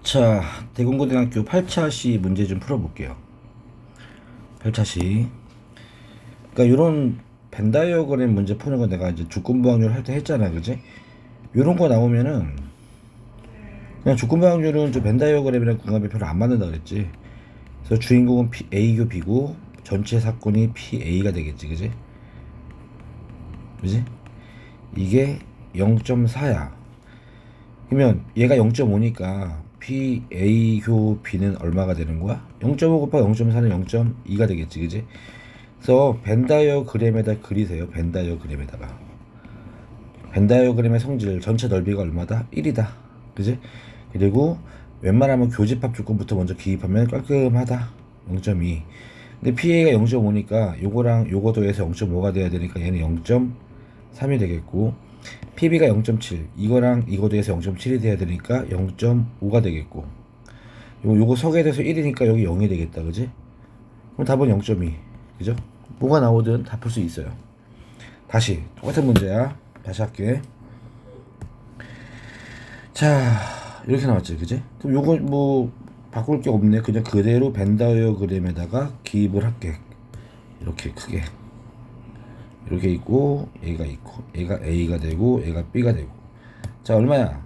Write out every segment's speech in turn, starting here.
자, 대공고등학교 8차시 문제 좀 풀어볼게요. 8차시. 그러니까 요런 벤 다이어그램 문제 푸는 거 내가 이제 조건부 확률 할 때 했잖아, 그지? 요런 거 나오면은 그냥 조건부 확률은 저 벤 다이어그램이랑 궁합이 별로 안 맞는다 그랬지. 그래서 주인공은 A교 B고 전체 사건이 PA가 되겠지, 그지? 그지? 이게 0.4야. 그러면 얘가 0.5니까 PA교 B는 얼마가 되는 거야? 0.5 곱하기 0.4는 0.2가 되겠지, 그지? 그래서 벤 다이어그램에다 그리세요. 벤 다이어그램에다가 벤 다이어그램의 성질 전체 넓이가 얼마다? 1이다, 그지? 그리고 웬만하면 교집합 조건부터 먼저 기입하면 깔끔하다. 0.2. 근데 PA가 0.5니까 요거랑 요거 더해서 0.5가 돼야 되니까 얘는 0.3이 되겠고, PB가 0.7, 이거랑 이거 더해서 0.7이 돼야 되니까 0.5가 되겠고, 요거 석에 대해서 1이니까 여기 0이 되겠다, 그지? 그럼 답은 0.2, 그죠? 뭐가 나오든 다 풀 수 있어요. 다시 똑같은 문제야. 다시 할게. 자, 이렇게 나왔지, 그지? 그럼 요거 뭐 바꿀 게 없네. 그냥 그대로 벤 다이어그램에다가 기입을 할게. 이렇게 크게 이렇게 있고, 얘가 있고, 얘가 A가 되고, 얘가 B가 되고. 자, 얼마야?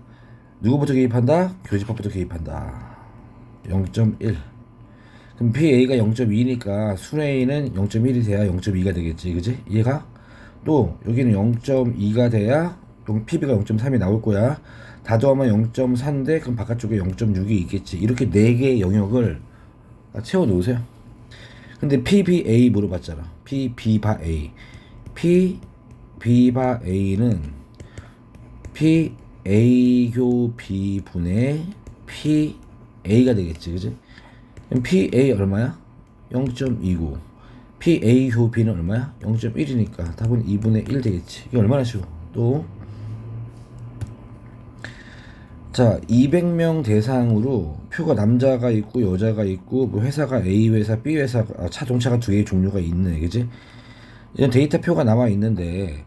누구부터 개입한다? 교집합부터 개입한다. 0.1. 그럼 PA가 0.2니까 순A는 0.1이 돼야 0.2가 되겠지, 그지? 얘가 또 여기는 0.2가 돼야 PB가 0.3이 나올 거야. 다 더하면 0.4인데 그럼 바깥쪽에 0.6이 있겠지. 이렇게 4개의 영역을 채워 놓으세요. 근데 PBA 물어봤잖아. PB바 A. PB바 A는 PA교 B분의 PA가 되겠지, 그지? 그럼 PA 얼마야? 0.2고 PA교 B는 얼마야? 0.1이니까 답은 2분의 1 되겠지. 이게 얼마나 쉬워. 또 자, 200명 대상으로 표가 남자가 있고 여자가 있고 뭐 회사가 A 회사, B 회사, 자동차가 두 개의 종류가 있네, 그지? 이런 데이터 표가 나와 있는데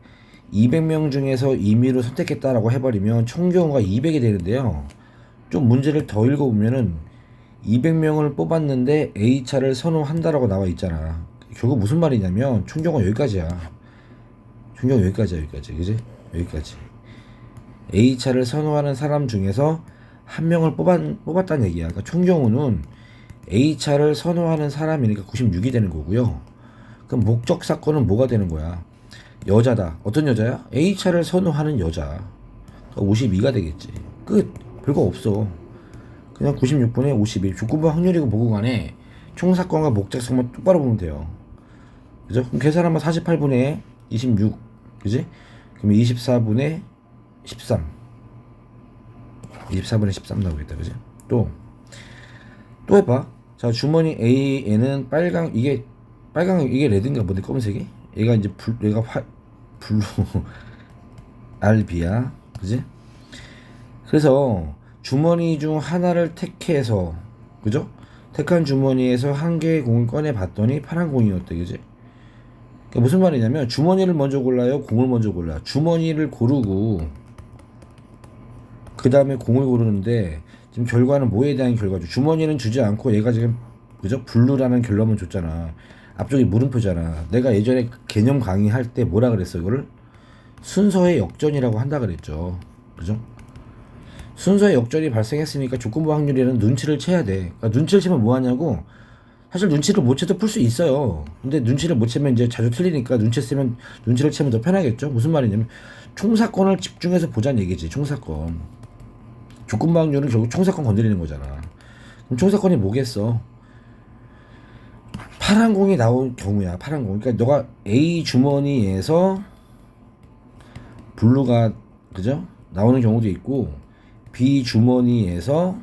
200명 중에서 임의로 선택했다라고 해버리면 총 경우가 200이 되는데요. 좀 문제를 더 읽어보면은 200명을 뽑았는데 A차를 선호한다라고 나와 있잖아. 결국 무슨 말이냐면 총 경우가 여기까지야. 총 경우 여기까지야, 여기까지, 그지? 여기까지. A차를 선호하는 사람 중에서 한 명을 뽑았다는 얘기야. 그러니까 총 경우는 A차를 선호하는 사람이니까 96이 되는 거고요. 그럼 목적 사건은 뭐가 되는 거야? 여자다. 어떤 여자야? A차를 선호하는 여자. 52가 되겠지. 끝. 별거 없어. 그냥 96분의 52. 조건부 확률이고 뭐고 간에 총 사건과 목적성만 똑바로 보면 돼요. 그죠? 그럼 계산하면 48분의 26. 그지? 그럼 24분의 13. 24분의 13 나오겠다, 그지? 또 해봐. 자, 주머니 A에는 이게 레드인가 뭔데, 검은색이? 얘가 이제 얘가 블루 RB야, 그지? 그래서 주머니 중 하나를 택해서, 그죠? 택한 주머니에서 한 개의 공을 꺼내 봤더니 파란 공이었대, 그지? 그러니까 무슨 말이냐면 주머니를 먼저 골라요, 공을 먼저 골라. 주머니를 고르고 그 다음에 공을 고르는데 지금 결과는 뭐에 대한 결과죠? 주머니는 주지 않고 얘가 지금, 그죠? 블루라는 결론만 줬잖아. 앞쪽이 물음표잖아. 내가 예전에 개념 강의할 때 뭐라 그랬어? 이거를 순서의 역전이라고 한다 그랬죠. 그죠? 순서의 역전이 발생했으니까 조건부 확률이라는 눈치를 채야 돼. 그러니까 눈치를 채면 뭐 하냐고. 사실 눈치를 못 채도 풀 수 있어요. 근데 눈치를 못 채면 이제 자주 틀리니까 눈치를 채면 더 편하겠죠. 무슨 말이냐면 총사건을 집중해서 보자는 얘기지. 총사건. 조건부 확률은 결국 총사건 건드리는 거잖아. 그럼 총사건이 뭐겠어? 파란 공이 나온 경우야. 파란 공. 그러니까 너가 A 주머니에서 블루가, 그죠? 나오는 경우도 있고 B 주머니에서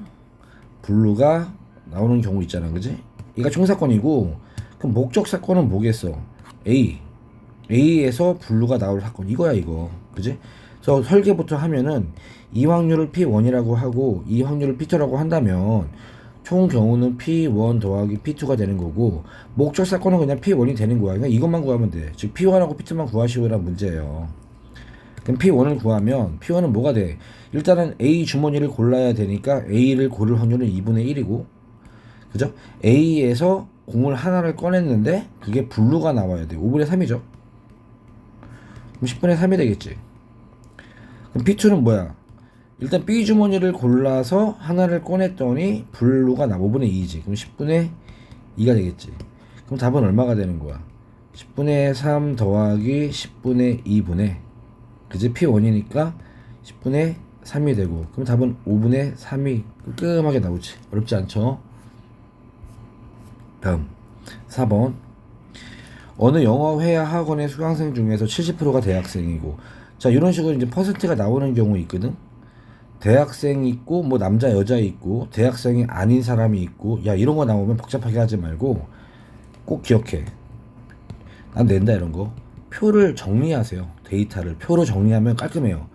블루가 나오는 경우 있잖아, 그지? 얘가 총사건이고, 그럼 목적 사건은 뭐겠어? A에서 블루가 나올 사건, 이거야, 이거, 그지? 그래서 설계부터 하면은 이 확률을 P1이라고 하고 이 확률을 P2라고 한다면 총 경우는 P1 더하기 P2가 되는 거고, 목적 사건은 그냥 P1이 되는 거야. 그냥 이것만 구하면 돼. 즉 P1하고 P2만 구하시오란 문제예요. 그럼 P1을 구하면 P1은 뭐가 돼? 일단은 A 주머니를 골라야 되니까 A를 고를 확률은 2분의 1이고, 그죠? A에서 공을 하나를 꺼냈는데 그게 블루가 나와야 돼. 5분의 3이죠. 그럼 10분의 3이 되겠지. 그럼 P2는 뭐야? 일단 B 주머니를 골라서 하나를 꺼냈더니 블루가 나 5분의 2지. 그럼 10분의 2가 되겠지. 그럼 답은 얼마가 되는 거야? 10분의 3 더하기 10분의 2분의, 그지? P1이니까 10분의 3이 되고, 그럼 답은 5분의 3이 깔끔하게 나오지. 어렵지 않죠? 다음 4번. 어느 영어 회화 학원의 수강생 중에서 70%가 대학생이고, 자 이런 식으로 이제 퍼센트가 나오는 경우 있거든. 대학생이 있고 뭐 남자 여자 있고 대학생이 아닌 사람이 있고, 야 이런 거 나오면 복잡하게 하지 말고 꼭 기억해. 난 낸다 이런 거. 표를 정리하세요. 데이터를 표로 정리하면 깔끔해요.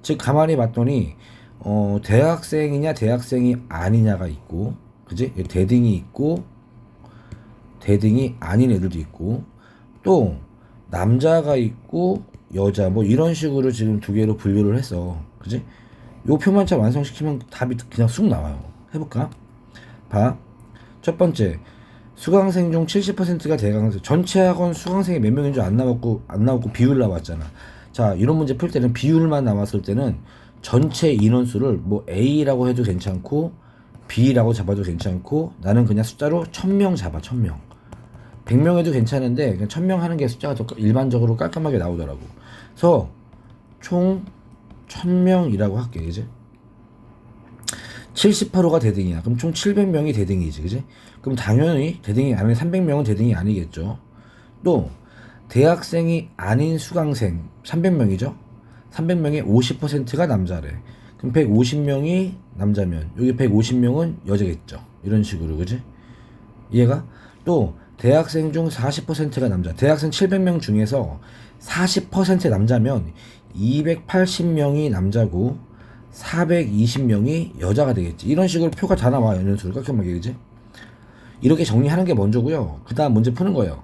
즉 가만히 봤더니 대학생이냐 대학생이 아니냐가 있고, 그지? 대딩이 있고 대딩이 아닌 애들도 있고, 또 남자가 있고 여자 뭐 이런 식으로 지금 두 개로 분류를 했어. 그지? 요 표만 잘 완성시키면 답이 그냥 쑥 나와요. 해볼까? 봐. 첫 번째, 수강생 중 70%가 대강생. 전체 학원 수강생이 몇 명인 줄 안 나왔고 비율 나왔잖아. 자, 이런 문제 풀 때는 비율만 나왔을 때는 전체 인원수를 뭐 A라고 해도 괜찮고 B라고 잡아도 괜찮고, 나는 그냥 숫자로 1000명 잡아. 1000명. 100명 해도 괜찮은데 그냥 1000명 하는 게 숫자가 더 일반적으로 깔끔하게 나오더라고. 그래서 총 1000명이라고 할게. 그지? 70%가 대등이야. 그럼 총 700명이 대등이지. 그지? 그럼 당연히 대등이 아닌 300명은 대등이 아니겠죠. 또 대학생이 아닌 수강생 300명이죠. 300명의 50%가 남자래. 그럼 150명이 남자면 여기 150명은 여자겠죠. 이런 식으로. 그지? 이해가? 또 대학생 중 40%가 남자. 대학생 700명 중에서 40% 남자면 280명이 남자고 420명이 여자가 되겠지. 이런 식으로 표가 다 나와. 연연수를 깔끔하게. 그지? 이렇게 정리하는 게 먼저고요. 그 다음 문제 푸는 거예요.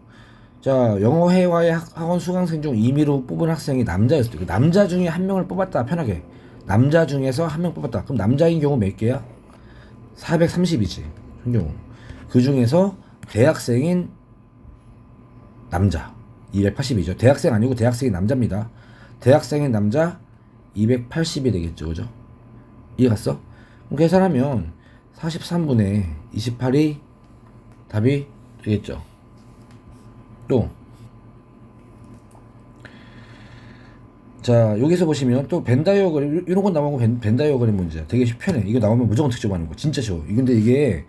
자, 영어 회화의 학원 수강생 중 임의로 뽑은 학생이 남자였을 때, 남자 중에 한 명을 뽑았다. 편하게 남자 중에서 한 명 뽑았다. 그럼 남자인 경우 몇 개야? 430이지 경우. 그 중에서 대학생인 남자 280이죠. 대학생 아니고 대학생인 남자입니다. 대학생인 남자 280이 되겠죠. 그죠? 이해 갔어? 그럼 계산하면 43분의 28이 답이 되겠죠. 또 자, 여기서 보시면 또 벤다이어그램 이런 거 나오고 벤다이어그램 문제야. 되게 편해. 이거 나오면 무조건 득점하는 거. 진짜 쉬워. 근데 이게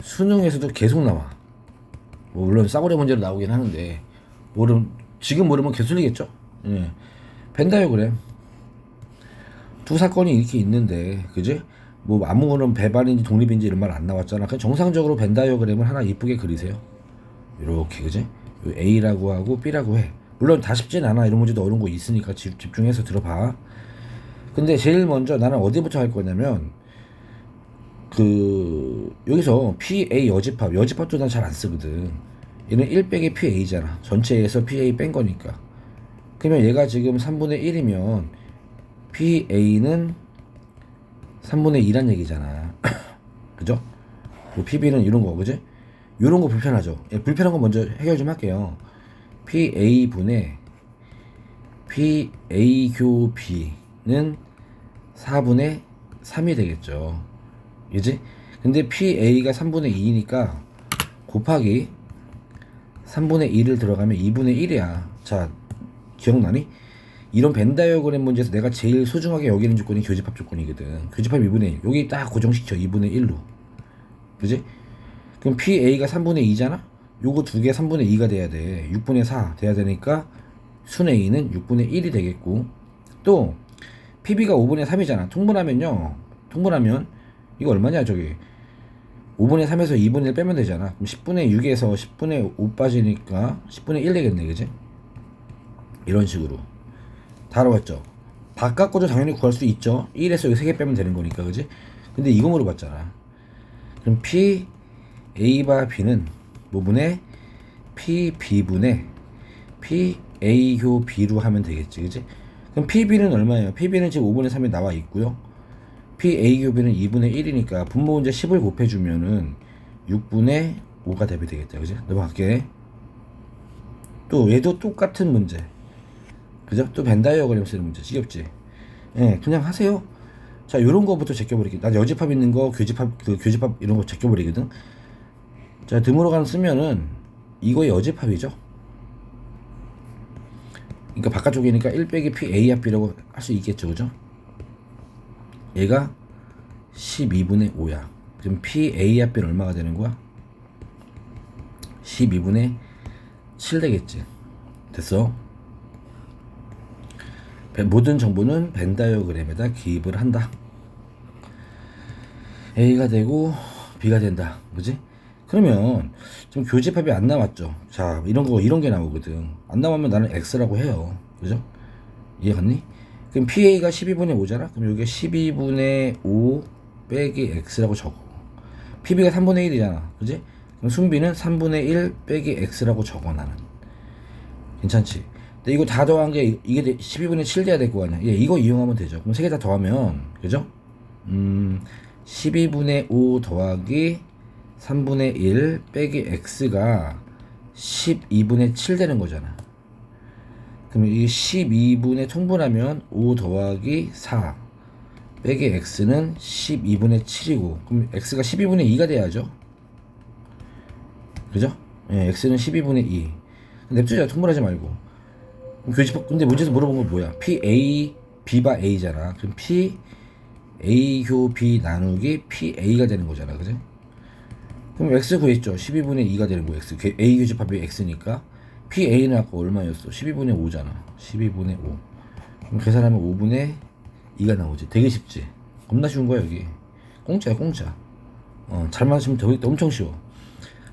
수능에서도 계속 나와. 뭐 물론 싸구려 문제로 나오긴 하는데 지금 모르면 개술이겠죠. 예. 벤다이어그램 두 사건이 이렇게 있는데, 그지? 뭐 아무거나 배반인지 독립인지 이런 말 안 나왔잖아. 그냥 정상적으로 벤다이어그램을 하나 이쁘게 그리세요. 이렇게. 그지? A라고 하고 B라고 해. 물론 다 쉽진 않아. 이런 문제도 어려운 거 있으니까 집중해서 들어봐. 근데 제일 먼저 나는 어디부터 할 거냐면 여기서 PA 여집합도 난 잘 안 쓰거든. 얘는 1 빼기 PA잖아. 전체에서 PA 뺀 거니까. 그러면 얘가 지금 3분의 1이면 PA는 3분의 2란 얘기잖아. 그죠? 뭐 PB는 이런 거, 그지? 이런 거 불편하죠. 불편한 거 먼저 해결 좀 할게요. PA분의 PA 교 B는 4분의 3이 되겠죠. 그지? 근데 PA가 3분의 2니까 곱하기 3분의 2를 들어가면 2분의 1이야. 자, 기억나니? 이런 벤다이어그램 문제에서 내가 제일 소중하게 여기는 조건이 교집합 조건이거든. 교집합 2분의 1. 여기 딱 고정시켜. 2분의 1로. 그지? 그럼 PA가 3분의 2잖아? 요거 두 개 3분의 2가 돼야 돼. 6분의 4 돼야 되니까 순 A는 6분의 1이 되겠고, 또 PB가 5분의 3이잖아. 통분하면 이거 얼마냐 저기 5분의 3에서 2분의 1 빼면 되잖아. 그럼 10분의 6에서 10분의 5 빠지니까 10분의 1 되겠네. 그지? 이런 식으로 다 나왔죠. 바깥거도 당연히 구할 수 있죠. 1에서 여기 3개 빼면 되는 거니까. 그지? 근데 이거 물어봤잖아. 그럼 P A바 B는 뭐분의 P B분의 P A 교 B로 하면 되겠지. 그지? 그럼 PB는 얼마예요? PB는 지금 5분의 3이 나와 있고요. PA 교비는 2분의 1이니까 분모 문제 10을 곱해주면은 6분의 5가 답이 되겠다. 그지? 넘어갈게. 또 얘도 똑같은 문제. 그죠? 또 벤다이어그램 쓰는 문제. 지겹지? 예, 그냥 하세요. 자, 요런 거부터 제껴버리기. 난 여집합 있는 거, 교집합 이런 거 제껴버리거든. 자, 드물어간 쓰면은 이거 여집합이죠. 그러니까 바깥쪽이니까 1 빼기 PA 합비라고 할 수 있겠죠. 그죠? 얘가 12분의 5야. 그럼 PA 합비는 얼마가 되는 거야? 12분의 7 되겠지. 됐어? 모든 정보는 벤 다이어그램에다 기입을 한다. A가 되고 B가 된다. 그지? 그러면 지금 교집합이 안 나왔죠. 자, 이런 게 나오거든. 안 나오면 나는 X라고 해요. 그죠? 이해갔니? 그럼 PA가 12분의 5잖아? 그럼 여기가 12분의 5 빼기 X라고 적어. PB가 3분의 1이잖아. 그지? 그럼 순비는 3분의 1 빼기 X라고 적어, 나는. 괜찮지? 근데 이거 다 더한 게 이게 12분의 7 돼야 될 거 아니야. 예, 이거 이용하면 되죠. 그럼 세 개 다 더하면, 그죠? 12분의 5 더하기 3분의 1 빼기 X가 12분의 7 되는 거잖아. 그럼 이 12분의 통분하면 5 더하기 4 빼기 X는 12분의 7이고, 그럼 X가 12분의 2가 돼야죠. 그죠? 예, X는 12분의 2. 냅두자, 통분하지 말고. 교집합, 근데 문제에서 물어본 건 뭐야? PA, B바 A잖아. 그럼 P, A 교 B 나누기 PA가 되는 거잖아. 그지? 그럼 X 구했죠. 12분의 2가 되는 거 X. A 교집합이 X니까 PA는 아까 얼마였어? 12분의 5잖아. 12분의 5. 그럼 계산하면 5분의 2가 나오지. 되게 쉽지? 겁나 쉬운 거야, 여기. 공짜야, 공짜. 잘 맞으면 되게 엄청 쉬워.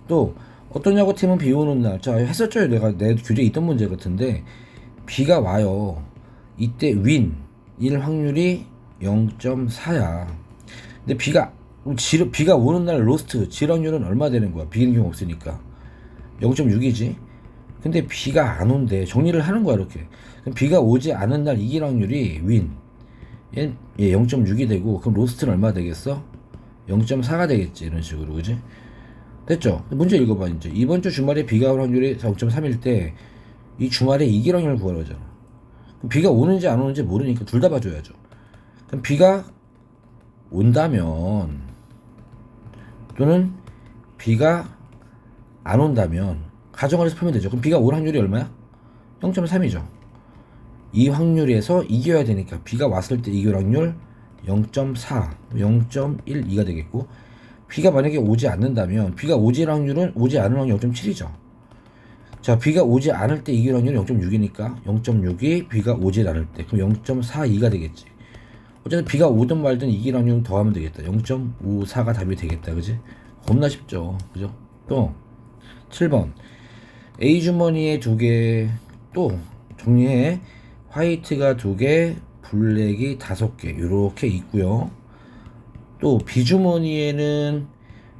또, 어떤 야구팀은 비 오는 날. 자, 했었죠. 내 교재에 있던 문제 같은데, 비가 와요. 이때 일 확률이 0.4야. 근데 비가 오는 날 로스트, 질 확률은 얼마 되는 거야? 비기는 경우 없으니까. 0.6이지. 근데 비가 안 온대. 정리를 하는 거야, 이렇게. 그럼 비가 오지 않은 날 이길 확률이 얘 0.6이 되고, 그럼 로스트는 얼마 되겠어? 0.4가 되겠지. 이런 식으로, 그지? 됐죠? 문제 읽어봐, 이제. 이번 주 주말에 비가 올 확률이 0.3일 때, 이 주말에 이길 확률을 구하라잖아. 그럼 비가 오는지 안 오는지 모르니까 둘 다 봐줘야죠. 그럼 비가 온다면, 또는 비가 안 온다면, 가정을 해서 풀면 되죠. 그럼 비가 올 확률이 얼마야? 0.3이죠. 이 확률에서 이겨야 되니까, 비가 왔을 때 이길 확률 0.4, 0.12가 되겠고, 비가 만약에 오지 않는다면, 비가 오지 않을 확률은 0.7이죠. 자, 비가 오지 않을 때 이길 확률이 0.6이니까 0.6이 비가 오지 않을 때, 그럼 0.42가 되겠지. 어쨌든 비가 오든 말든 이길 확률 더하면 되겠다. 0.54가 답이 되겠다. 그지? 겁나 쉽죠. 그죠? 또 7번 A 주머니에 2개, 또 정리해. 화이트가 2개, 블랙이 5개 이렇게 있고요. 또 B 주머니에는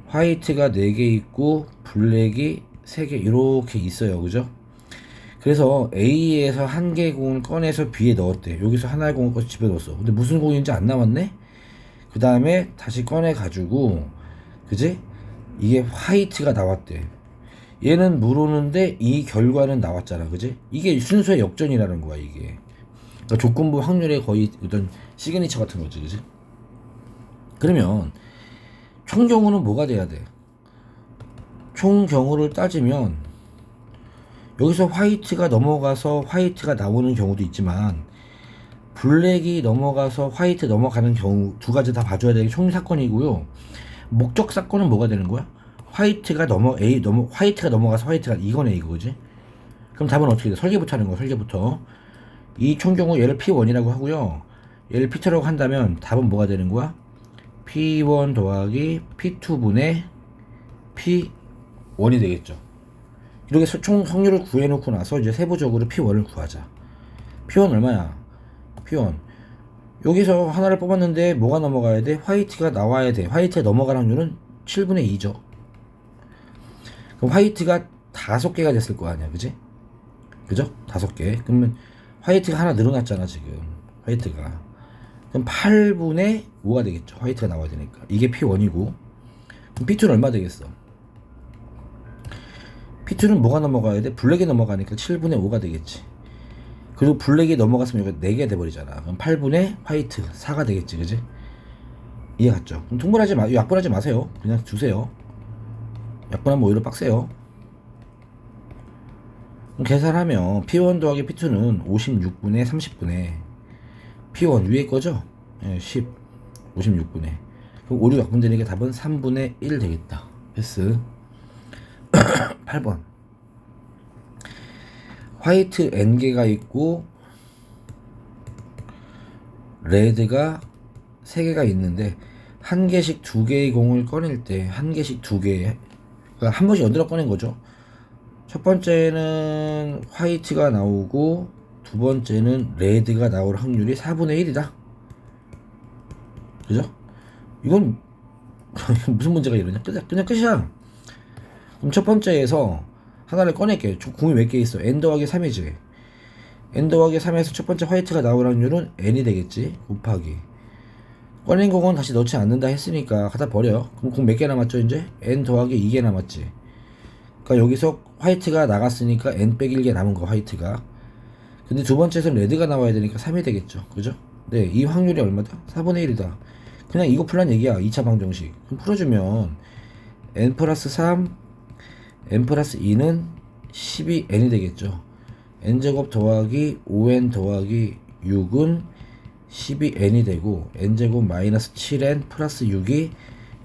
화이트가 4개 있고 블랙이 3개 이렇게 있어요. 그죠? 그래서 A에서 한 개 공을 꺼내서 B에 넣었대. 여기서 하나의 공을 꺼서 집에 넣었어. 근데 무슨 공인지 안 나왔네? 그 다음에 다시 꺼내 가지고, 그지? 이게 화이트가 나왔대. 얘는 물오는데 이 결과는 나왔잖아. 그지? 이게 순수의 역전이라는 거야, 이게. 그러니까 조건부 확률의 거의 어떤 시그니처 같은 거지. 그지? 그러면 총 경우는 뭐가 돼야 돼? 총 경우를 따지면 여기서 화이트가 넘어가서 화이트가 나오는 경우도 있지만, 블랙이 넘어가서 화이트 넘어가는 경우 두 가지 다 봐줘야 되는 게 총 사건이고요. 목적 사건은 뭐가 되는 거야? 화이트가 넘어가서 화이트가 이거네, 이거지. 그럼 답은 어떻게 돼? 설계부터 하는 거야. 설계부터. 이 총 경우 얘를 P1이라고 하고요. 얘를 P2라고 한다면 답은 뭐가 되는 거야? P1 더하기 P2분의 P1이 되겠죠. 이렇게 총 확률을 구해놓고 나서 이제 세부적으로 P1을 구하자. P1 얼마야? P1 여기서 하나를 뽑았는데 뭐가 넘어가야 돼? 화이트가 나와야 돼. 화이트가 넘어가는 확률은 7분의 2죠. 그럼 화이트가 5개가 됐을 거 아니야, 그지? 그죠? 5개. 그러면 화이트가 하나 늘어났잖아, 지금. 화이트가 그럼 8분의 5가 되겠죠. 화이트가 나와야 되니까. 이게 P1이고. 그럼 P2는 얼마 되겠어? P2는 뭐가 넘어가야 돼? 블랙이 넘어가니까 7분의 5가 되겠지. 그리고 블랙이 넘어갔으면 여기가 4개 돼버리잖아. 그럼 8분의 화이트 4가 되겠지. 그지? 이해 갔죠? 그럼 약분하지 마세요. 그냥 주세요. 약분하면 오히려 빡세요. 그럼 계산하면 P1 더하기 P2는 56분의 30분의 P1 위에 거죠? 예, 10 56분의. 그럼 5, 6 약분되니까 답은 3분의 1 되겠다. 패스. 8번. 화이트 N개가 있고 레드가 3개가 있는데 한 개씩 2개의 공을 꺼낼 때 한 개씩 2개, 그러니까 한 번씩 연달아 꺼낸 거죠. 첫 번째는 화이트가 나오고 두 번째는 레드가 나올 확률이 4분의 1이다. 그죠? 이건 무슨 문제가 이러냐? 그냥 끝이야. 그럼 첫 번째에서 하나를 꺼낼게. 공이 몇 개 있어? n 더하기 3이지. n 더하기 3에서 첫 번째 화이트가 나올 확률은 n이 되겠지. 곱하기 꺼낸 공은 다시 넣지 않는다 했으니까 갖다 버려. 그럼 공 몇 개 남았죠? 이제 n 더하기 2개 남았지. 그러니까 여기서 화이트가 나갔으니까 n 빼기 1개 남은 거 화이트가. 근데 두 번째에서 레드가 나와야 되니까 3이 되겠죠. 그죠? 네, 이 확률이 얼마다? 4분의 1이다. 그냥 이거 풀란 얘기야. 2차 방정식. 그럼 풀어주면 n 플러스 3 n 플러스 2는 12n이 되겠죠. n제곱 더하기 5n 더하기 6은 12n이 되고 n제곱 마이너스 7n 플러스 6이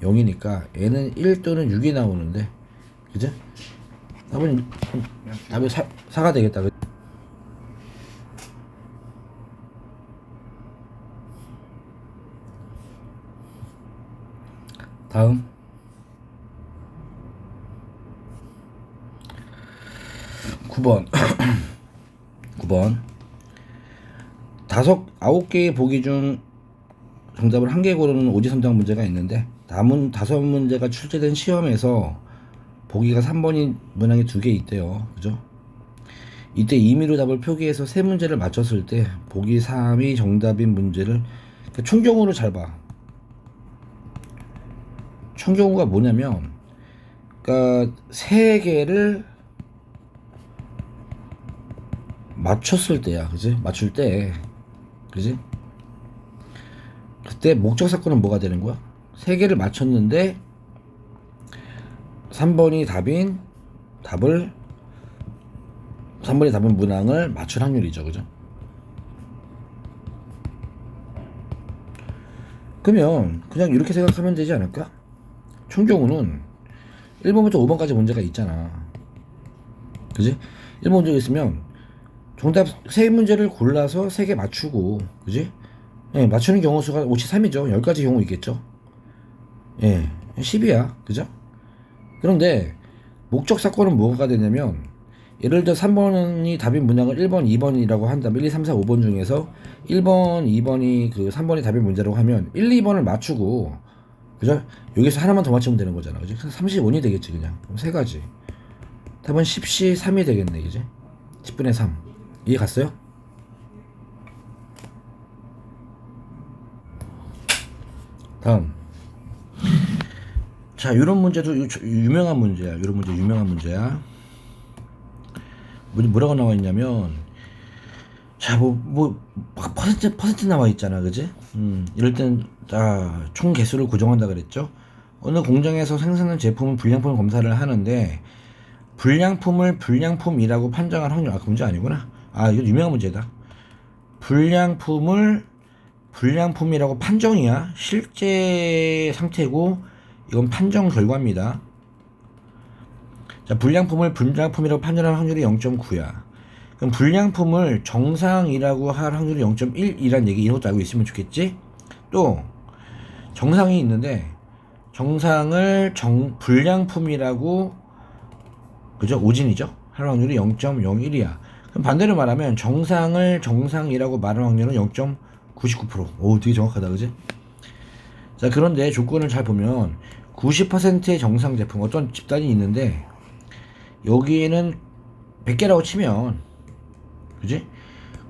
0이니까 n은 1 또는 6이 나오는데, 그죠? 답은 4가 되겠다. 다음 9번. 9번. 9개의 보기 중 정답을 1개 고르는 오지선당 문제가 있는데 남은 5문제가 출제된 시험에서 보기가 3번인 문항이 2개 있대요. 그죠? 이때 임의로 답을 표기해서 3문제를 맞췄을 때 보기 3이 정답인 문제를, 그러니까 총경우로 잘 봐. 총경우가 뭐냐면, 그러니까 3개를 맞췄을 때야. 그지? 맞출 때. 그지? 그때 목적 사건은 뭐가 되는 거야? 3개를 맞췄는데 3번이 답인 문항을 맞출 확률이죠. 그죠? 그러면 그냥 이렇게 생각하면 되지 않을까? 총경우는 1번부터 5번까지 문제가 있잖아. 그지? 1번 문제가 있으면 정답 3문제를 골라서 3개 맞추고, 그지? 예, 맞추는 경우 수가 5치 3이죠. 10가지 경우 있겠죠. 예, 10이야. 그죠? 그런데 목적 사건은 뭐가 되냐면, 예를 들어 3번이 답인 문항을 1번, 2번이라고 한다면 1, 2, 3, 4, 5번 중에서 1번, 2번이 그 3번이 답인 문제라고 하면 1, 2번을 맞추고, 그죠? 여기서 하나만 더 맞추면 되는 거잖아. 그죠? 35이 되겠지, 그냥. 그럼 3가지. 답은 10시 3이 되겠네, 이제. 10분의 3. 이해 갔어요? 다음. 자, 요런 문제도 유명한 문제야. 요런 문제 유명한 문제야. 뭐라고 나와 있냐면, 자, 퍼센트 나와 있잖아. 그지? 이럴 땐, 자, 총 개수를 고정한다 그랬죠? 어느 공장에서 생산한 제품은 불량품을 검사를 하는데, 불량품을 불량품이라고 판정할 확률, 그 문제 아니구나. 이거 유명한 문제다. 불량품을 불량품이라고 판정이야. 실제 상태고, 이건 판정 결과입니다. 자, 불량품을 불량품이라고 판정할 확률이 0.9야. 그럼 불량품을 정상이라고 할 확률이 0.1이란 얘기, 이런 것도 알고 있으면 좋겠지? 또, 정상이 있는데, 정상을 불량품이라고, 그죠? 오진이죠? 할 확률이 0.01이야. 그럼 반대로 말하면 정상을 정상이라고 말할 확률은 0.99%. 오, 되게 정확하다. 그지? 자, 그런데 조건을 잘 보면 90%의 정상 제품, 어떤 집단이 있는데 여기에는 100개라고 치면, 그지?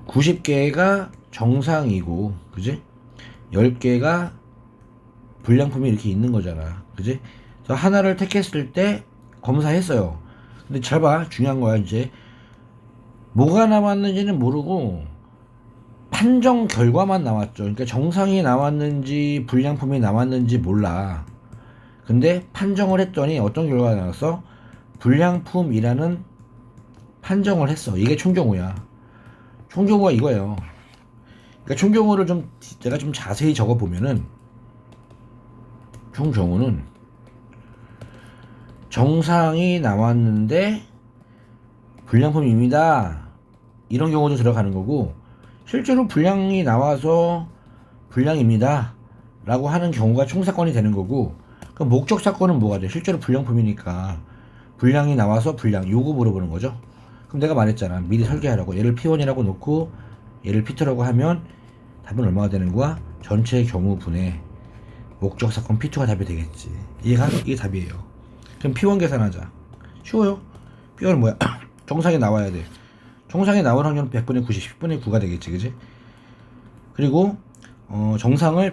90개가 정상이고, 그지? 10개가 불량품이 이렇게 있는 거잖아. 그지? 그래서 하나를 택했을 때 검사했어요. 근데 잘 봐. 중요한 거야, 이제. 뭐가 남았는지는 모르고 판정 결과만 나왔죠. 그러니까 정상이 나왔는지 불량품이 나왔는지 몰라. 근데 판정을 했더니 어떤 결과가 나왔어? 불량품이라는 판정을 했어. 이게 총경호야. 총경호가 이거예요. 그러니까 총경호를 좀 내가 좀 자세히 적어 보면은 총경호는 정상이 나왔는데 불량품입니다. 이런 경우도 들어가는 거고, 실제로 불량이 나와서 불량입니다 라고 하는 경우가 총사건이 되는 거고, 그 목적 사건은 뭐가 돼? 실제로 불량품이니까 불량이 나와서 불량 요거 물어보는 거죠. 그럼 내가 말했잖아, 미리 설계하라고. 얘를 P1이라고 놓고 얘를 P2라고 하면 답은 얼마가 되는 거야? 전체 경우분의 목적 사건 P2가 답이 되겠지. 이게 답이에요. 그럼 P1 계산하자. 쉬워요. P1은 뭐야? 정상에 나와야 돼. 정상에 나올 확률은 100분의 90, 10분의 9가 되겠지, 그지? 그리고 정상을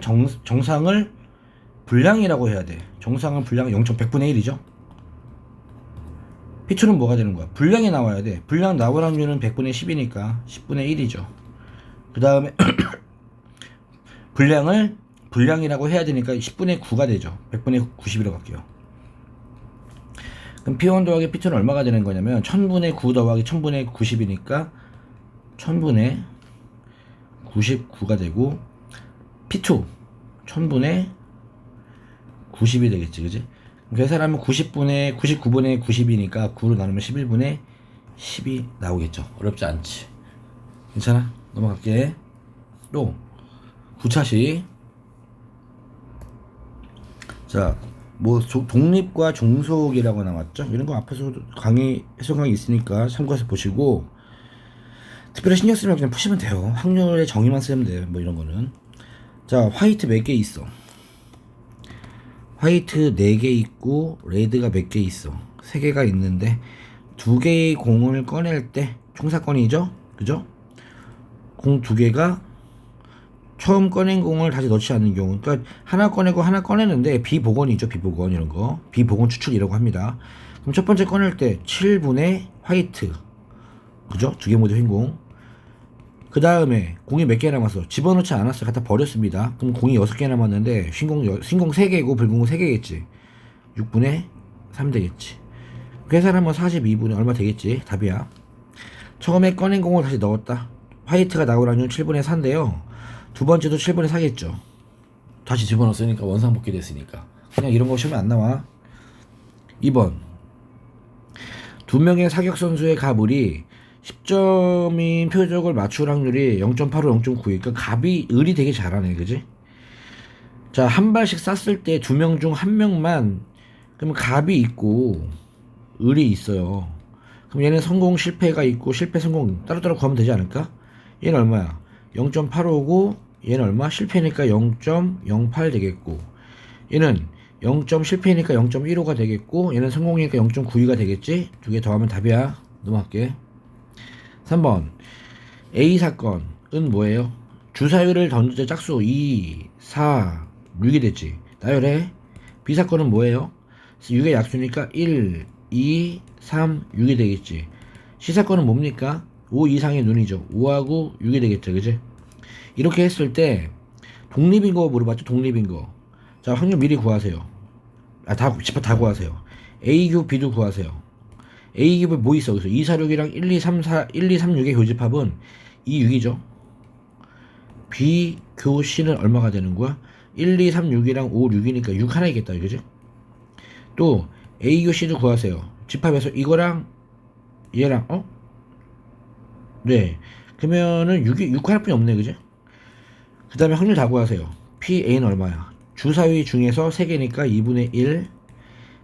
불량이라고 해야 돼. 정상은 불량 0.100분의 1이죠. P2는 뭐가 되는 거야? 불량이 나와야 돼. 불량 나올 확률은 100분의 10이니까 10분의 1이죠. 그 다음에 불량이라고 해야 되니까 10분의 9가 되죠. 100분의 90이라고 할게요. 그럼 P1 더하기 P2는 얼마가 되는 거냐면 1000분의 9 더하기 1000분의 90이니까 1000분의 99가 되고, P2 1000분의 90이 되겠지, 그지? 계산하면 90분의 99분의 90이니까 9로 나누면 11분의 10이 나오겠죠. 어렵지 않지. 괜찮아? 넘어갈게. 또 9차식. 자, 뭐 독립과 종속이라고 나왔죠. 이런 거 앞에서 강의 해설 강의 있으니까 참고해서 보시고, 특별히 신경 쓰면 그냥 푸시면 돼요. 확률의 정의만 쓰면 돼요. 뭐 이런 거는. 자, 화이트 몇 개 있어? 화이트 4개 있고 레드가 몇 개 있어? 3개가 있는데 2개의 공을 꺼낼 때 총사건이죠? 그죠? 공 2개가 처음 꺼낸 공을 다시 넣지 않는 경우, 그러니까 하나 꺼내고 하나 꺼내는데 비복원이죠. 비복원 이런 거. 비복원 추출이라고 합니다. 그럼 첫 번째 꺼낼 때 7분의 화이트, 그죠? 2개 모두 흰 공. 그 다음에 공이 몇 개 남았어? 집어넣지 않았어. 갖다 버렸습니다. 그럼 공이 6개 남았는데 흰공 3개고 붉은 공 3개겠지. 6분의 3 되겠지. 계산하면 42분의 얼마 되겠지. 답이야. 처음에 꺼낸 공을 다시 넣었다. 화이트가 나올 확률은 7분의 4인데요. 두 번째도 7분의 4겠죠. 다시 집어넣었으니까 원상복귀 됐으니까. 그냥 이런 거 시험에 안 나와. 2번. 두 명의 사격 선수의 가불이 10점인 표적을 맞출 확률이 0.85, 0.9. 그러니까 을이 되게 잘하네, 그지? 자, 한 발씩 쐈을 때 2명 중 1명만, 그러면 갑이 있고 을이 있어요. 그럼 얘는 성공 실패가 있고 실패 성공 따로따로 구하면 되지 않을까? 얘는 얼마야? 0.85고 얘는 얼마? 실패니까 0.08 되겠고, 얘는 0. 실패니까 0.15가 되겠고, 얘는 성공이니까 0.92가 되겠지? 2개 더하면 답이야. 넘어갈게. 3번. A 사건은 뭐예요? 주사위를 던질 때 짝수 2, 4, 6이 됐지. 나열해. B 사건은 뭐예요? 6의 약수니까 1, 2, 3, 6이 되겠지. C 사건은 뭡니까? 5 이상의 눈이죠. 5하고 6이 되겠죠. 그지? 이렇게 했을 때 독립인 거 물어봤죠? 독립인 거. 자, 확률 미리 구하세요. 다 구하세요. A 교 B도 구하세요. A 겹에 뭐 있어? 그래서 246이랑 1236의 교집합은 26이죠. B 교 C는 얼마가 되는 거야? 1236이랑 56이니까 6 하나 있겠다, 그지? 또 A 교 C도 구하세요. 집합에서 이거랑 얘랑 네. 그러면은 6 하나뿐이 없네, 그지? 그 다음에 확률 다 구하세요. PA는 얼마야? 주사위 중에서 3개니까 2분의 1.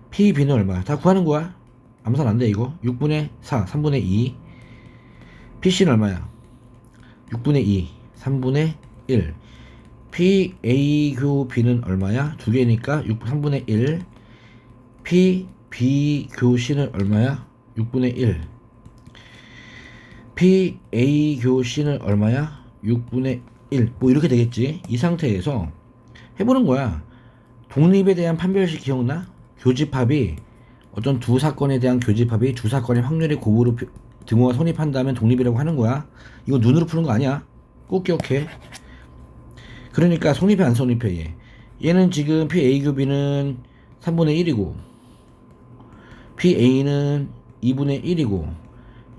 PB는 얼마야? 다 구하는 거야. 암산 안 돼, 이거. 6분의 4, 3분의 2. PC는 얼마야? 6분의 2, 3분의 1. PA 교 B는 얼마야? 2개니까 3분의 1. B 교 C는 얼마야? 6분의 1. PA 교 C는 얼마야? 6분의 1 뭐 이렇게 되겠지. 이 상태에서 해보는 거야. 독립에 대한 판별식 기억나? 교집합이 어떤 두 사건에 대한 교집합이 두 사건의 확률의 곱으로 등호가 성립한다면 독립이라고 하는 거야. 이거 눈으로 푸는 거 아니야. 꼭 기억해. 그러니까 성립해 안 성립해 얘. 얘는 지금 PA 교비는 3분의 1이고 PA는 2분의 1이고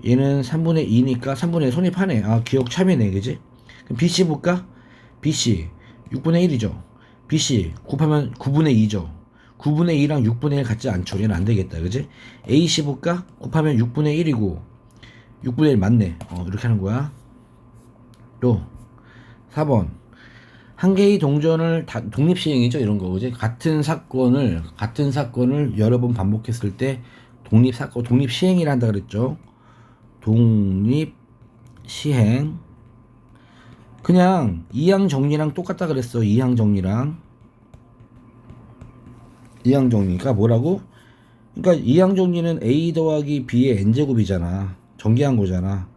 얘는 3분의 2니까 3분의 1 성립하네. 아 기억 참이네 그지? 그럼 BC 볼까? BC 6분의 1이죠. BC 곱하면 9분의 2죠. 9분의 2랑 6분의 1 같지 않죠. 얘는 안 되겠다. 그지? AC 볼까? 곱하면 6분의 1이고 6분의 1 맞네. 이렇게 하는 거야. 또 4번 한 개의 동전을 독립시행이죠. 이런 거 그지? 같은 사건을 여러 번 반복했을 때 독립시행이라 한다 그랬죠. 독립시행 그냥 이항 정리랑 똑같다 그랬어. 이항 정리가 뭐라고? 그러니까 이항 정리는 A 더하기 B의 N제곱이잖아. 전개한 거잖아.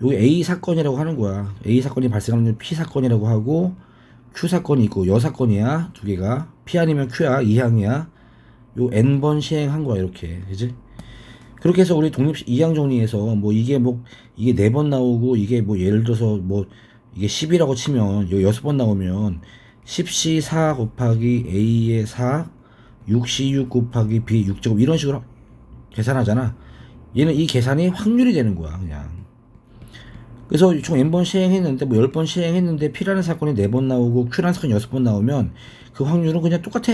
여기 A 사건이라고 하는 거야. A 사건이 발생하는 P 사건이라고 하고 Q 사건이 있고 여 사건이야. 두 개가 P 아니면 Q야. 이항이야. 요 N번 시행한 거야. 이렇게 그지? 그렇게 해서 우리 이항 정리에서 이게 4번 나오고 이게 예를 들어서 이게 10이라고 치면 여기 6번 나오면 10C 4 곱하기 A의 4 6C 6 곱하기 B 6제곱 이런 식으로 계산하잖아. 얘는 이 계산이 확률이 되는 거야 그냥. 그래서 총 n번 시행했는데 10번 시행했는데 P라는 사건이 4번 나오고 Q라는 사건이 6번 나오면 그 확률은 그냥 똑같아.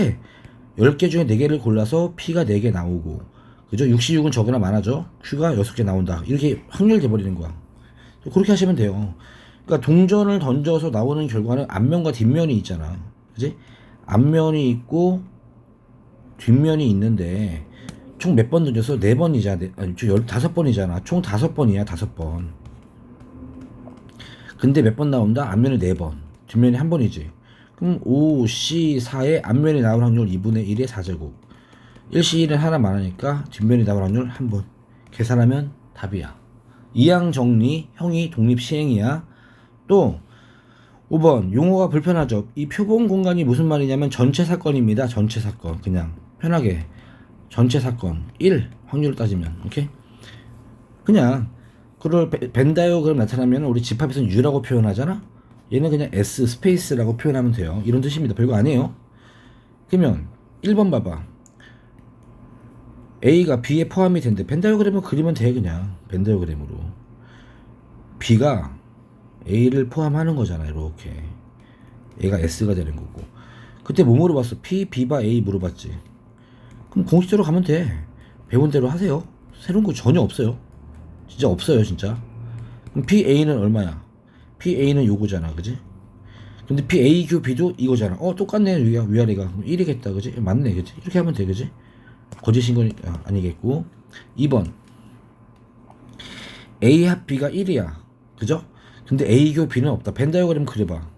10개 중에 4개를 골라서 P가 4개 나오고 그죠? 66은 적으나 많아져. Q가 6개 나온다. 이렇게 확률 돼버리는 거야. 그렇게 하시면 돼요. 그러니까 동전을 던져서 나오는 결과는 앞면과 뒷면이 있잖아. 그지? 앞면이 있고 뒷면이 있는데 총 몇 번 던져서 4번이잖아. 아니, 15번이잖아. 총 5번이야. 5번. 근데 몇 번 나온다? 앞면이 4번. 뒷면이 1번이지. 그럼 5C4의 앞면이 나올 확률 2분의 1의 4제곱. 1C1은 하나 많으니까 뒷면이 나올 확률 1번. 계산하면 답이야. 이항 정리, 형이 독립 시행이야. 또 5번 용어가 불편하죠. 이 표본 공간이 무슨 말이냐면 전체 사건입니다. 전체 사건. 그냥 편하게 전체 사건 1 확률을 따지면 오케이. 그냥 그걸 벤 다이어그램 나타나면 우리 집합에서는 U라고 표현하잖아. 얘는 그냥 S 스페이스라고 표현하면 돼요. 이런 뜻입니다. 별거 아니에요. 그러면 1번 봐봐. A가 B에 포함이 된대. 벤 다이어그램을 그리면 돼. 그냥 벤 다이어그램으로 B가 A를 포함하는 거잖아. 이렇게 A가 S가 되는 거고. 그때 뭐 물어봤어? P, B바 A 물어봤지. 그럼 공식대로 가면 돼. 배운 대로 하세요. 새로운 거 전혀 없어요. 진짜 없어요 진짜. 그럼 PA는 얼마야? PA는 요거잖아. 그지? 근데 PAQB도 이거잖아. 똑같네. 위아래가. 그럼 1이겠다. 그지? 맞네. 그지? 이렇게 하면 돼. 그지? 거짓인 건 아니겠고. 2번 A 합 B가 1이야. 그죠? 근데 A 교 B는 없다. 벤 다이어그램 그려봐.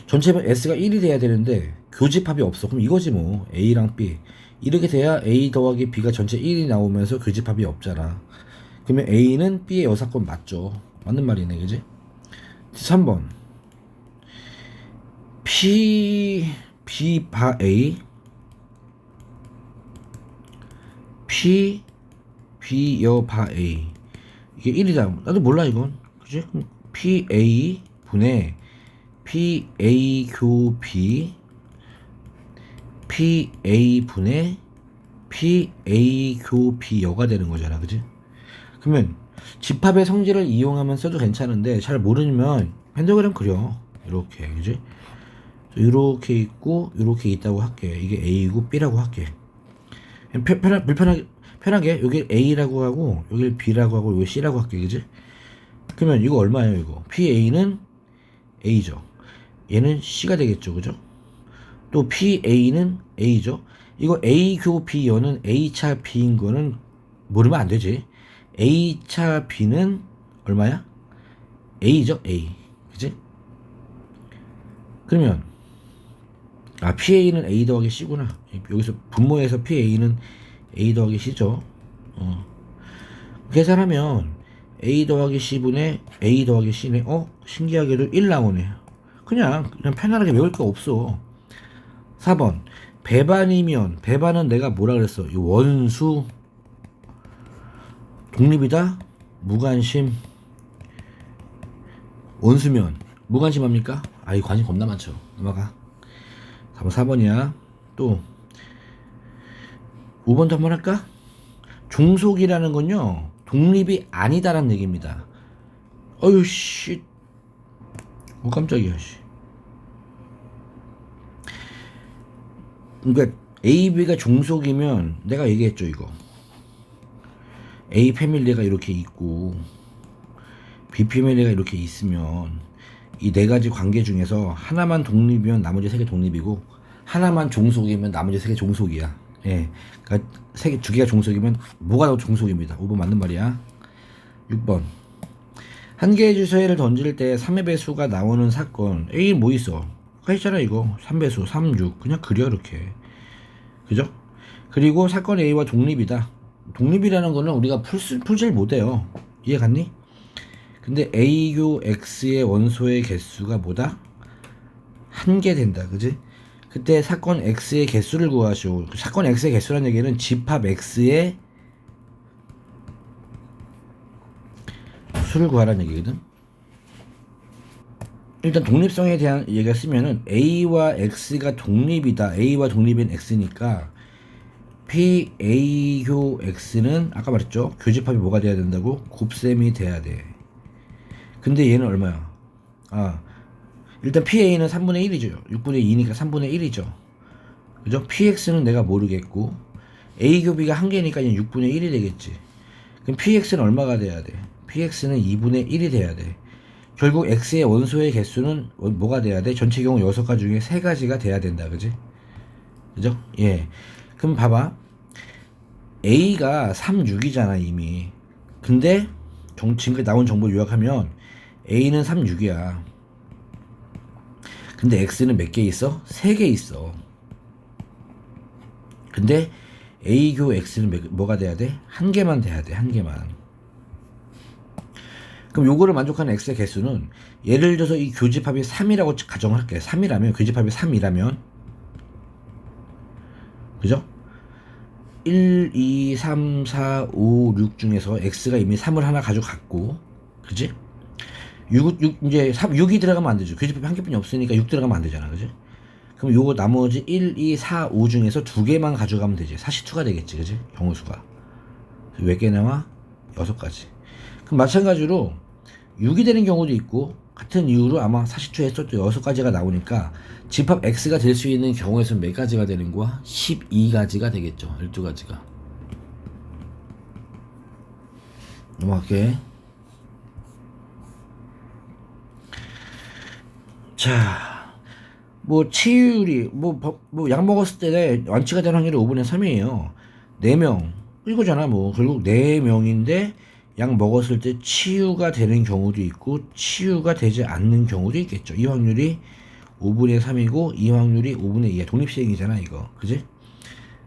전체면 S가 1이 돼야 되는데 교집합이 없어. 그럼 이거지 뭐. A랑 B 이렇게 돼야 A 더하기 B가 전체 1이 나오면서 교집합이 없잖아. 그러면 A는 B의 여사건 맞죠. 맞는 말이네. 그지? 3번 P 바 A P B 여 바 A 이게 1이다. 나도 몰라 이건. 그지? PA 분의 PA 교 B PA 분의 PA 교 B 여가 되는 거잖아. 그지? 그러면 집합의 성질을 이용하면 써도 괜찮은데 잘 모르면 펜더그램 그려. 이렇게. 그지? 이렇게 있고 이렇게 있다고 할게. 이게 A고 B라고 할게. 편하게 여기 A라고 하고 여기 B라고 하고 여기 C라고 할게. 그지? 그러면 이거 얼마예요? 이거 PA는 A죠. 얘는 C가 되겠죠. 그죠? 또 PA는 A죠. 이거 A 교 B 여는 A차 B인 거는 모르면 안 되지. A차 B는 얼마야? A죠. A. 그지? 그러면 PA는 A 더하기 C구나. 여기서 분모에서 PA는 A 더하기 C죠. 계산하면 A 더하기 C분의 A 더하기 C네. 신기하게도 1 나오네. 그냥 편안하게 외울 거 없어. 4번 배반이면, 배반은 내가 뭐라 그랬어? 이 원수, 독립이다, 무관심. 원수면 무관심합니까? 아이 관심 겁나 많죠. 넘어가. 4번이야. 또 5번도 한번 할까? 종속이라는 건요 독립이 아니다라는 얘기입니다. 어휴 씨, 깜짝이야 씨. 그러니까 A, B가 종속이면 내가 얘기했죠 이거. A 패밀리가 이렇게 있고 B 패밀리가 이렇게 있으면 이 네 가지 관계 중에서 하나만 독립이면 나머지 세 개 독립이고, 하나만 종속이면 나머지 세 개 종속이야. 예, 그러니까 두 개가 종속이면 뭐가 더 종속입니다. 5번 맞는 말이야. 6번 한 개의 주사위를 던질 때 3의 배수가 나오는 사건. A 뭐 있어? 아까 있잖아 이거. 3배수 3, 6 그냥 그려 이렇게. 그죠? 그리고 사건 A와 독립이다. 독립이라는 거는 우리가 풀질 못해요. 이해 갔니? 근데 A교 X의 원소의 개수가 뭐다? 한 개 된다. 그지? 그때 사건 X의 개수를 구하시오. 사건 X의 개수라는 얘기는 집합 X의 수를 구하라는 얘기거든. 일단 독립성에 대한 얘기가 쓰면은 A와 X가 독립이다. A와 독립인 X니까 P A교 X는 아까 말했죠. 교집합이 뭐가 돼야 된다고? 곱셈이 돼야 돼. 근데 얘는 얼마야? 일단 PA는 3분의 1이죠. 6분의 2니까 3분의 1이죠. 그죠? PX는 내가 모르겠고, A 곱이가 한 개니까 6분의 1이 되겠지. 그럼 PX는 얼마가 돼야 돼? PX는 2분의 1이 돼야 돼. 결국 X의 원소의 개수는 뭐가 돼야 돼? 전체 경우 6가지 중에 3가지가 돼야 된다. 그지? 그죠? 예. 그럼 봐봐. A가 3, 6이잖아, 이미. 근데, 지금까지 나온 정보 요약하면, A는 3, 6이야. 근데 X는 몇 개 있어? 3개 있어. 근데 A교 X는 뭐가 돼야 돼? 한 개만 돼야 돼. 한 개만. 그럼 요거를 만족하는 X의 개수는, 예를 들어서 이 교집합이 3이라고 가정을 할게. 3이라면, 교집합이 3이라면, 그죠? 1, 2, 3, 4, 5, 6 중에서 X가 이미 3을 하나 가져갔고, 그지? 6이 들어가면 안 되죠. 교집합이 한 개뿐이 없으니까 6 들어가면 안 되잖아. 그지? 그럼 요거 나머지 1, 2, 4, 5 중에서 2개만 가져가면 되지. 42가 되겠지. 그지? 경우수가. 몇 개 나와? 6가지. 그럼 마찬가지로 6이 되는 경우도 있고, 같은 이유로 아마 42에서 또 6가지가 나오니까 집합 X가 될 수 있는 경우에서 몇 가지가 되는 거야? 12가지가 되겠죠. 12가지가. 넘어갈게. 자, 뭐 치율이 약 먹었을 때 완치가 되는 확률이 5분의 3이에요. 4명 이거잖아. 뭐 결국 4명인데 약 먹었을 때 치유가 되는 경우도 있고 치유가 되지 않는 경우도 있겠죠. 이 확률이 5분의 3이고 이 확률이 5분의 2야. 독립시행이잖아 이거. 그지?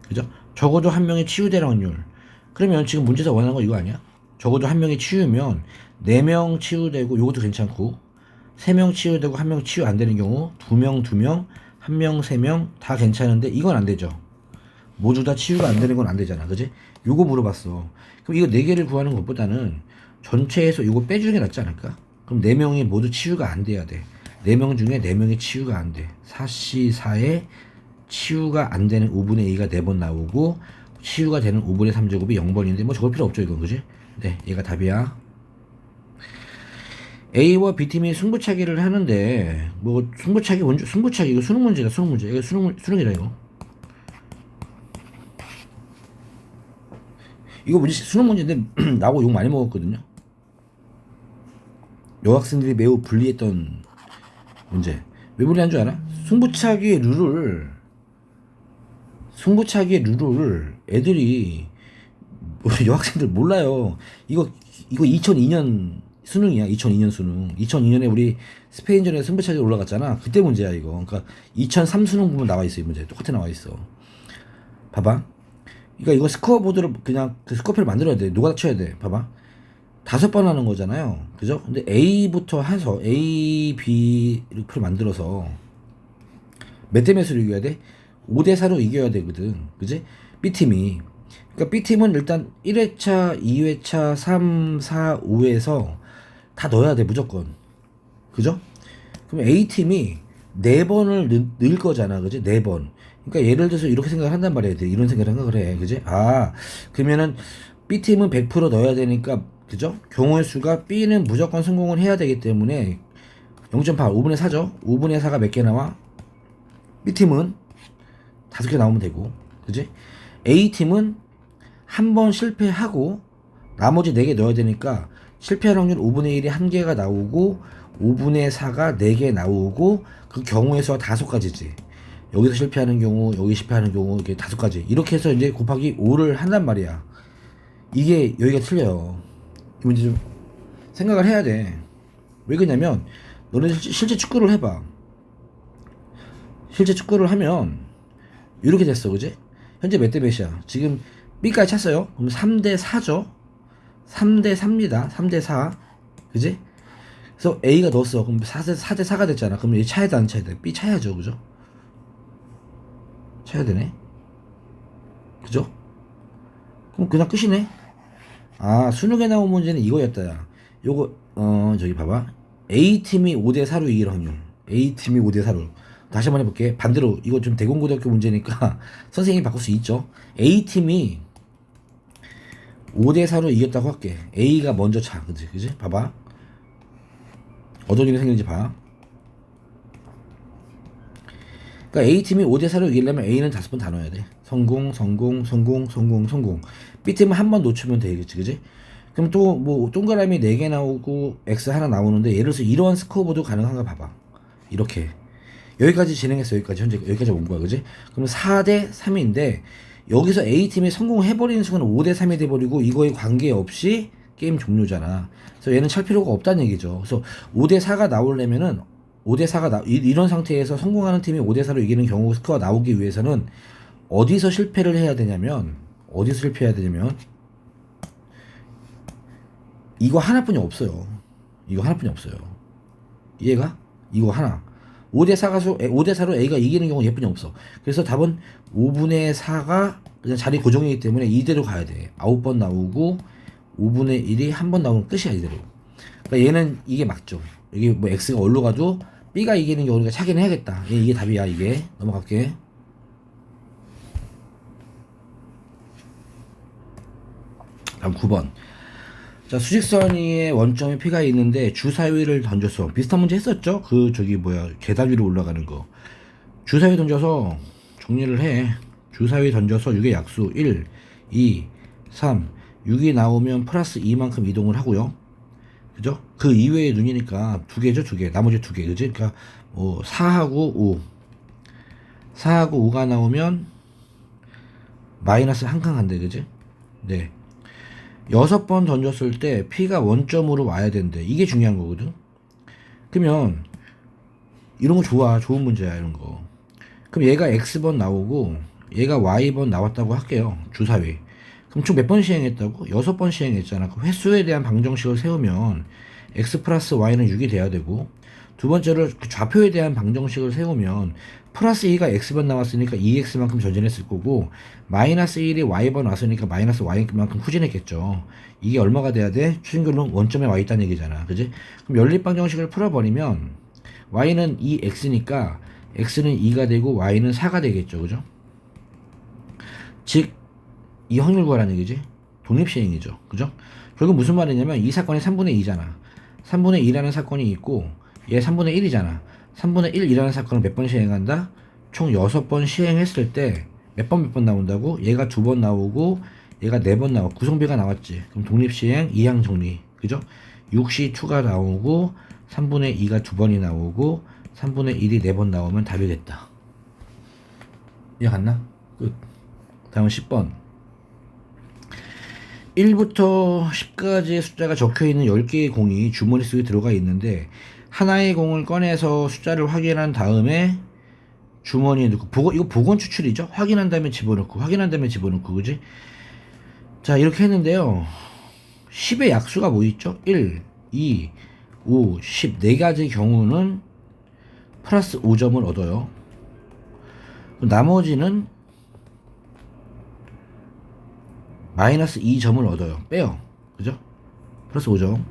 그죠? 적어도 한 명이 치유될 확률. 그러면 지금 문제에서 원하는 거 이거 아니야? 적어도 한 명이 치유면 4명 치유되고 요것도 괜찮고, 3명 치유되고 1명 치유 안 되는 경우, 2명, 1명, 3명 다 괜찮은데 이건 안 되죠. 모두 다 치유가 안 되는 건 안 되잖아. 그지? 요거 물어봤어. 그럼 이거 4개를 구하는 것보다는 전체에서 이거 빼주는 게 낫지 않을까? 그럼 4명이 모두 치유가 안 돼야 돼. 4명 중에 4명이 치유가 안 돼. 4C4에 치유가 안 되는 5분의 2가 4번 나오고, 치유가 되는 5분의 3제곱이 0번인데 뭐 적을 필요 없죠 이건. 그지? 네, 얘가 답이야. A와 B팀이 승부차기를 하는데, 뭐 승부차기 이거 수능 문제다. 수능 문제. 이거 수능이다 이거. 이거 문제 수능 문제인데 나하고 욕 많이 먹었거든요. 여학생들이 매우 불리했던 문제. 왜 불리한 줄 알아? 승부차기의 룰을 애들이, 여학생들 몰라요. 이거 2002년 수능이야. 2002년 수능. 2002년에 우리 스페인전에 승부차기 올라갔잖아. 그때 문제야 이거. 그러니까 2003 수능 보면 나와 있어. 이 문제 똑같이 나와 있어. 봐봐. 그러니까 이거 스코어보드를 그냥 그 스코어표를 만들어야 돼. 누가 쳐야 돼. 봐봐. 다섯 번 하는 거잖아요. 그죠? 근데 A부터 해서 A, B 이렇게 만들어서 몇 대 몇으로 이겨야 돼? 5대 4로 이겨야 되거든. 그지? B팀이. 그러니까 B팀은 일단 1회차, 2회차, 3, 4, 5에서 다 넣어야 돼, 무조건. 그죠? 그럼 A팀이 4번을 넣을 거잖아. 그지? 4번. 그러니까 예를 들어서 이렇게 생각을 한단 말이야. 이런 생각을 해. 그지? 아, 그러면은 B팀은 100% 넣어야 되니까, 그죠? 경우의 수가 B는 무조건 성공을 해야 되기 때문에 0.8, 5분의 4죠? 5분의 4가 몇 개 나와? B팀은 5개 나오면 되고, 그지? A팀은 한 번 실패하고 나머지 4개 넣어야 되니까 실패할 확률 5분의 1이 1개가 나오고 5분의 4가 4개 나오고 그 경우의 수가 5가지지. 여기서 실패하는 경우, 여기 실패하는 경우 이게 5가지. 이렇게 해서 이제 곱하기 5를 한단 말이야. 이게 여기가 틀려요. 이 문제 좀 생각을 해야 돼. 왜 그러냐면 너네 실제 축구를 해봐. 실제 축구를 하면 이렇게 됐어, 그지? 현재 몇 대 몇이야? 지금 B까지 찼어요. 그럼 3대 4죠. 3대 4입니다. 3대 4. 그지? 그래서 A가 넣었어. 그럼 4대 4가 됐잖아. 그럼 얘 차야 돼, 안 차야 돼? B 차야죠. 그죠? 차야 되네. 그죠? 그럼 그냥 끝이네. 아, 수능에 나온 문제는 이거였다, 야. 요거, 저기 봐봐. A팀이 5대 4로 이길 확률. A팀이 5대 4로. 다시 한번 해볼게. 반대로, 이거 좀 대공고등학교 문제니까 선생님이 바꿀 수 있죠. A팀이 5대 4로 이겼다고 할게. A가 먼저 차. 그지? 그지? 봐봐. 어떤 일이 생기는지 봐. 그러니까 A팀이 5대 4로 이기려면 A는 5번 다 넣어야 돼. 성공, 성공, 성공, 성공, 성공. B팀은 한 번 놓치면 되겠지, 그지? 그럼 또 뭐 동그라미 4개 나오고 X 하나 나오는데 예를 들어서 이러한 스코어보드 가능한가 봐봐. 이렇게. 여기까지 진행했어. 여기까지 현재 여기까지 온 거야, 그지? 그럼 4대 3인데 여기서 A팀이 성공해버리는 순간 5대 3이 돼버리고 이거에 관계없이 게임 종료잖아. 그래서 얘는 찰 필요가 없다는 얘기죠. 그래서 5대 4가 나오려면은 5대 4가 이런 상태에서 성공하는 팀이 5대 4로 이기는 경우 스코어가 나오기 위해서는 어디서 실패를 해야 되냐면 이거 하나뿐이 없어요. 이거 하나뿐이 없어요. 이해가? 이거 하나. 5대 4로 A가 이기는 경우 얘뿐이 없어. 그래서 답은 5분의 4가 그냥 자리 고정이기 때문에 이대로 가야 돼. 9번 나오고 5분의 1이 한 번 나오면 끝이야, 이대로. 그러니까 얘는 이게 맞죠. 여기 뭐 X가 어디로 가도 B가 이기는 경우 우리가 차기는 해야겠다. 이게 답이야, 이게. 넘어갈게. 다음 9번. 자, 수직선 위에 원점에 P가 있는데 주사위를 던졌어. 비슷한 문제 했었죠? 그 저기 뭐야, 계단 위로 올라가는 거. 주사위 던져서 정리를 해. 주사위 던져서 6의 약수 1, 2, 3, 6이 나오면 플러스 2만큼 이동을 하고요. 그죠? 그 이외의 눈이니까 두 개죠, 두 개. 나머지 두 개, 그지? 그러니까 4하고 5. 4하고 5가 나오면 마이너스 한 칸 간대, 그지? 네. 6번 던졌을 때 P가 원점으로 와야 된대. 이게 중요한 거거든. 그러면 이런 거 좋아. 좋은 문제야, 이런 거. 그럼 얘가 X번 나오고 얘가 Y번 나왔다고 할게요. 주사위. 그럼 총 몇 번 시행했다고? 6번 시행했잖아. 그 횟수에 대한 방정식을 세우면 X 플러스 Y는 6이 돼야 되고, 두 번째로 그 좌표에 대한 방정식을 세우면 플러스 2가 X번 나왔으니까 2X만큼 전진했을 거고, 마이너스 1이 Y번 왔으니까 마이너스 Y만큼 후진했겠죠. 이게 얼마가 돼야 돼? 추진결론 원점에 와 있다는 얘기잖아. 그지? 그럼 연립 방정식을 풀어버리면 Y는 2X니까 X는 2가 되고 Y는 4가 되겠죠. 그죠? 즉, 이 확률 구하라는 얘기지. 독립시행이죠. 그죠? 결국 무슨 말이냐면 이 사건이 3분의 2잖아. 3분의 2라는 사건이 있고 얘 3분의 1이잖아. 3분의 1이라는 사건을 몇 번 시행한다? 총 6번 시행했을 때 몇 번 나온다고? 얘가 2번 나오고 얘가 4번 나와. 구성비가 나왔지. 그럼 독립시행 2항 정리. 그죠? 6C2가 나오고 3분의 2가 2번이 나오고 3분의 1이 4번 나오면 답이 됐다. 이해 갔나? 끝. 다음은 10번. 1부터 10까지의 숫자가 적혀있는 10개의 공이 주머니 속에 들어가 있는데 하나의 공을 꺼내서 숫자를 확인한 다음에 주머니에 넣고, 이거 복원 추출이죠? 확인한 다음에 집어넣고, 그지? 자, 이렇게 했는데요. 10의 약수가 뭐 있죠? 1, 2, 5, 10. 4가지 경우는 플러스 5점을 얻어요. 나머지는 마이너스 2점을 얻어요. 빼요. 그죠? 플러스 5점.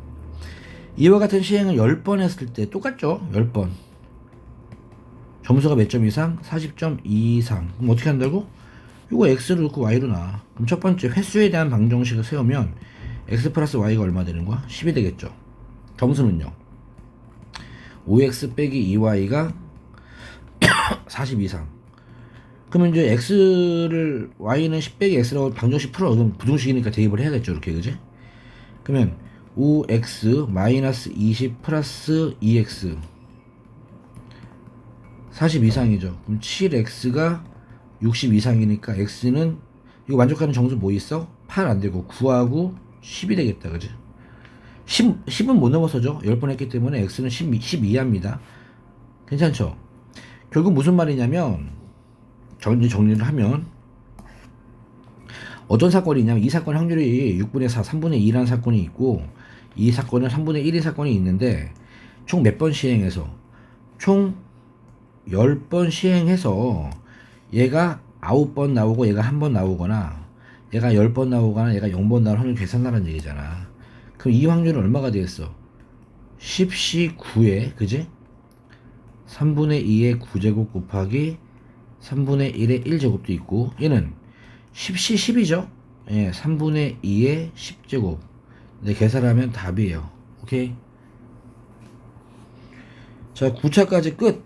이와 같은 시행을 10번 했을 때 똑같죠? 10번. 점수가 몇 점 이상? 40점 이상. 그럼 어떻게 한다고? 이거 x를 넣고 y로 나. 그럼 첫 번째 횟수에 대한 방정식을 세우면 x 플러스 y가 얼마 되는 거야? 10이 되겠죠. 점수는요. 5x 빼기 2y가 40 이상. 그러면 이제 x를 y는 10 빼기 x라고 방정식 풀어. 그럼 부등식이니까 대입을 해야겠죠. 이렇게 그지? 그러면 5x 마이너스 20 플러스 2x 40 이상이죠. 그럼 7x가 60 이상이니까 x는 이거 만족하는 정수 뭐 있어? 8 안되고 9하고 10이 되겠다. 그지? 10은 못 넘어서죠. 10번 했기 때문에 x는 12합니다. 괜찮죠? 결국 무슨 말이냐면 정리를 하면 어떤 사건이 있냐면 이 사건 확률이 6분의 4, 3분의 2라는 사건이 있고 이 사건은 3분의 1인 사건이 있는데 총 몇 번 시행해서 총 10번 시행해서 얘가 9번 나오고 얘가 1번 나오거나 얘가 10번 나오거나 얘가 0번 나올 확률 계산하라는 얘기잖아. 그럼 이 확률은 얼마가 되겠어? 10시 9에 그지? 3분의 2의 9제곱 곱하기 3분의 1의 1제곱도 있고 얘는 10시 10이죠? 예, 3분의 2의 10제곱. 네, 계산하면 답이에요. 오케이? 자, 9차까지 끝.